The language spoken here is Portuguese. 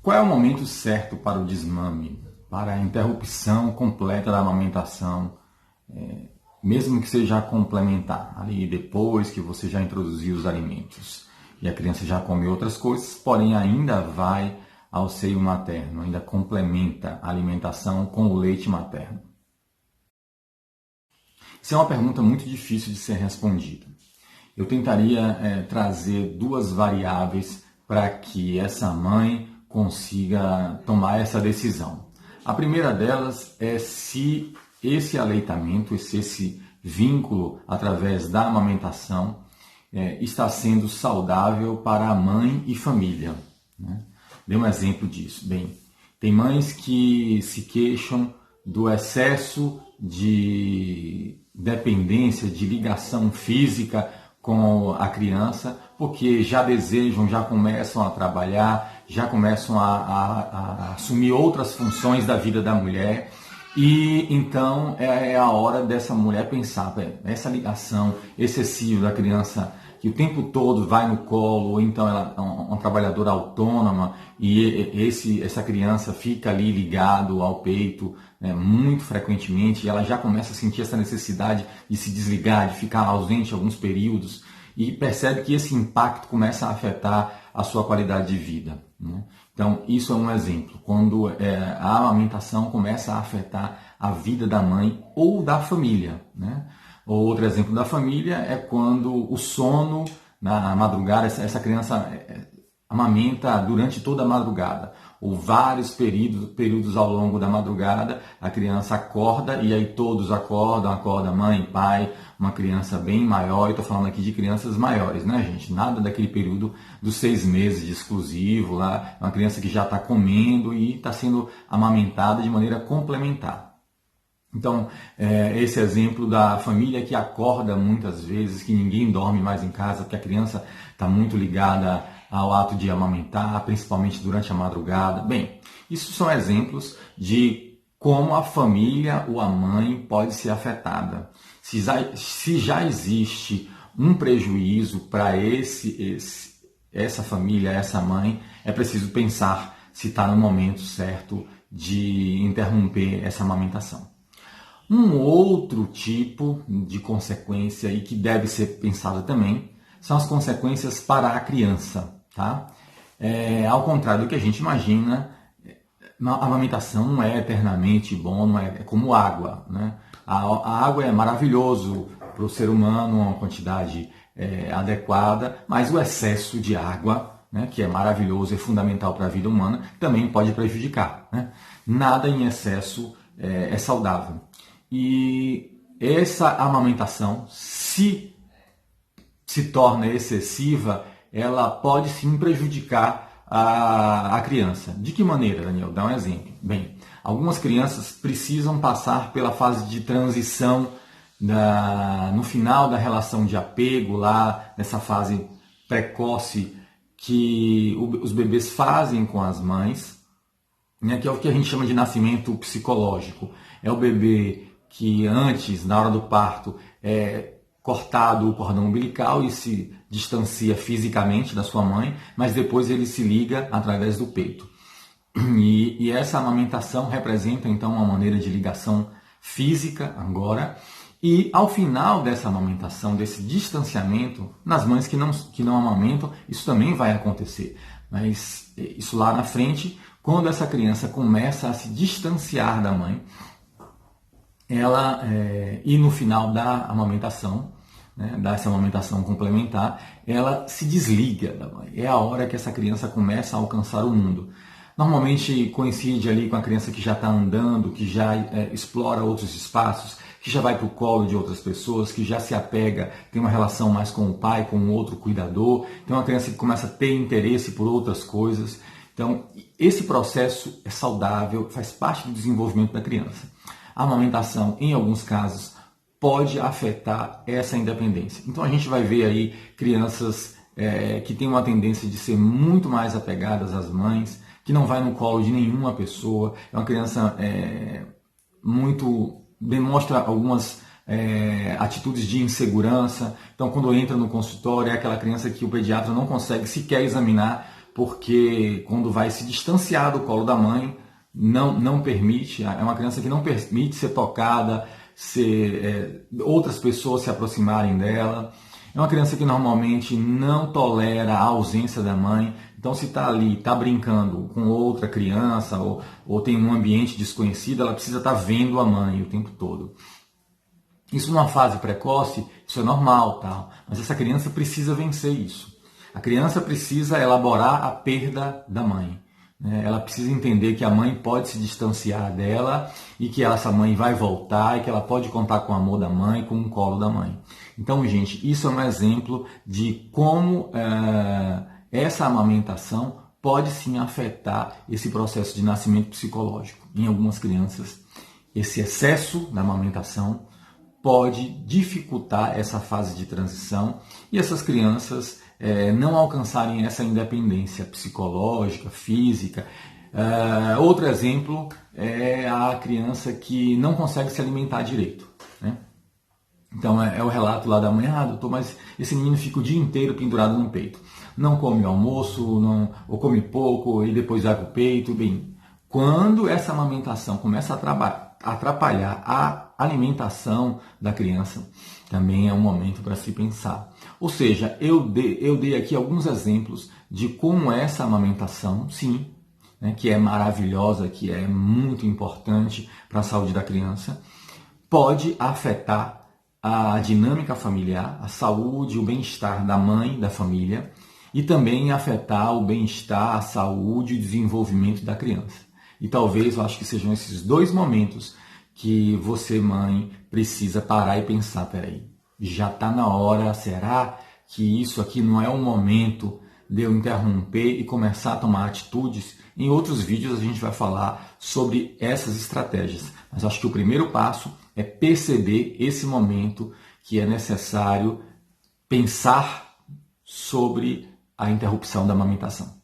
Qual é o momento certo para o desmame, para a interrupção completa da amamentação, mesmo que seja complementar, ali depois que você já introduziu os alimentos e a criança já come outras coisas, porém ainda vai ao seio materno, ainda complementa a alimentação com o leite materno? Isso é uma pergunta muito difícil de ser respondida. Eu tentaria trazer duas variáveis para que essa mãe consiga tomar essa decisão. A primeira delas é se esse aleitamento, esse vínculo através da amamentação está sendo saudável para a mãe e família, né? Dê um exemplo disso. Bem, tem mães que se queixam do excesso de dependência, de ligação física com a criança, porque já desejam, já começam a trabalhar, já começam a assumir outras funções da vida da mulher, e então é a hora dessa mulher pensar, essa ligação excessiva da criança que o tempo todo vai no colo, ou então ela é uma trabalhadora autônoma e essa criança fica ali ligado ao peito, né, muito frequentemente, e ela já começa a sentir essa necessidade de se desligar, de ficar ausente alguns períodos, e percebe que esse impacto começa a afetar a sua qualidade de vida, né? Então, isso é um exemplo, quando a amamentação começa a afetar a vida da mãe ou da família, né? Outro exemplo da família é quando o sono na madrugada, essa criança amamenta durante toda a madrugada, ou vários períodos ao longo da madrugada, a criança acorda e aí todos acordam, acorda mãe, pai, uma criança bem maior, e estou falando aqui de crianças maiores, né, gente? Nada daquele período dos 6 meses de exclusivo, lá, uma criança que já está comendo e está sendo amamentada de maneira complementar. Então, esse exemplo da família que acorda muitas vezes, que ninguém dorme mais em casa, porque a criança está muito ligada ao ato de amamentar, principalmente durante a madrugada. Bem, isso são exemplos de como a família ou a mãe pode ser afetada. Se já existe um prejuízo para essa família, essa mãe, é preciso pensar se está no momento certo de interromper essa amamentação. Um outro tipo de consequência e que deve ser pensada também são as consequências para a criança, tá? Ao contrário do que a gente imagina, a amamentação não é eternamente bom, não é como água, né? A água é maravilhoso para o ser humano, uma quantidade adequada, mas o excesso de água, né, que é maravilhoso e fundamental para a vida humana, também pode prejudicar, né? Nada em excesso é saudável. E essa amamentação, se torna excessiva, ela pode sim prejudicar a criança. De que maneira, Daniel? Dá um exemplo. Bem, algumas crianças precisam passar pela fase de transição no final da relação de apego, lá nessa fase precoce que os bebês fazem com as mães, né, que é o que a gente chama de nascimento psicológico. É o bebê que antes, na hora do parto, é cortado o cordão umbilical e se distancia fisicamente da sua mãe, mas depois ele se liga através do peito. E essa amamentação representa então uma maneira de ligação física agora, e ao final dessa amamentação, desse distanciamento, nas mães que não amamentam, isso também vai acontecer, mas isso lá na frente, quando essa criança começa a se distanciar da mãe, e no final da amamentação, né, dessa amamentação complementar, ela se desliga da mãe. É a hora que essa criança começa a alcançar o mundo. Normalmente coincide ali com a criança que já está andando, que já explora outros espaços, que já vai para o colo de outras pessoas, que já se apega, tem uma relação mais com o pai, com o outro cuidador. Tem uma criança que começa a ter interesse por outras coisas. Então, esse processo é saudável, faz parte do desenvolvimento da criança. A amamentação, em alguns casos, pode afetar essa independência. Então a gente vai ver aí crianças que têm uma tendência de ser muito mais apegadas às mães, que não vai no colo de nenhuma pessoa. É uma criança demonstra algumas atitudes de insegurança. Então quando entra no consultório é aquela criança que o pediatra não consegue sequer examinar porque quando vai se distanciar do colo da mãe, não permite, é uma criança que não permite ser tocada, outras pessoas se aproximarem dela. É uma criança que normalmente não tolera a ausência da mãe. Então, se está ali, está brincando com outra criança ou tem um ambiente desconhecido, ela precisa estar vendo a mãe o tempo todo. Isso numa fase precoce, isso é normal, tá? Mas essa criança precisa vencer isso. A criança precisa elaborar a perda da mãe. Ela precisa entender que a mãe pode se distanciar dela e que essa mãe vai voltar e que ela pode contar com o amor da mãe, com o colo da mãe. Então, gente, isso é um exemplo de como essa amamentação pode sim afetar esse processo de nascimento psicológico. Em algumas crianças, esse excesso da amamentação pode dificultar essa fase de transição e essas crianças não alcançarem essa independência psicológica, física. Outro exemplo é a criança que não consegue se alimentar direito, né? Então é o relato lá da mãe: doutor, mas esse menino fica o dia inteiro pendurado no peito. Não come o almoço, ou come pouco e depois vai para o peito. Bem, quando essa amamentação começa a atrapalhar a alimentação da criança, também é um momento para se pensar. Ou seja, eu dei aqui alguns exemplos de como essa amamentação, sim, né, que é maravilhosa, que é muito importante para a saúde da criança, pode afetar a dinâmica familiar, a saúde, o bem-estar da mãe, da família, e também afetar o bem-estar, a saúde e o desenvolvimento da criança. E talvez eu acho que sejam esses dois momentos que você, mãe, precisa parar e pensar: peraí, já está na hora, será que isso aqui não é o momento de eu interromper e começar a tomar atitudes? Em outros vídeos a gente vai falar sobre essas estratégias, mas acho que o primeiro passo é perceber esse momento que é necessário pensar sobre a interrupção da amamentação.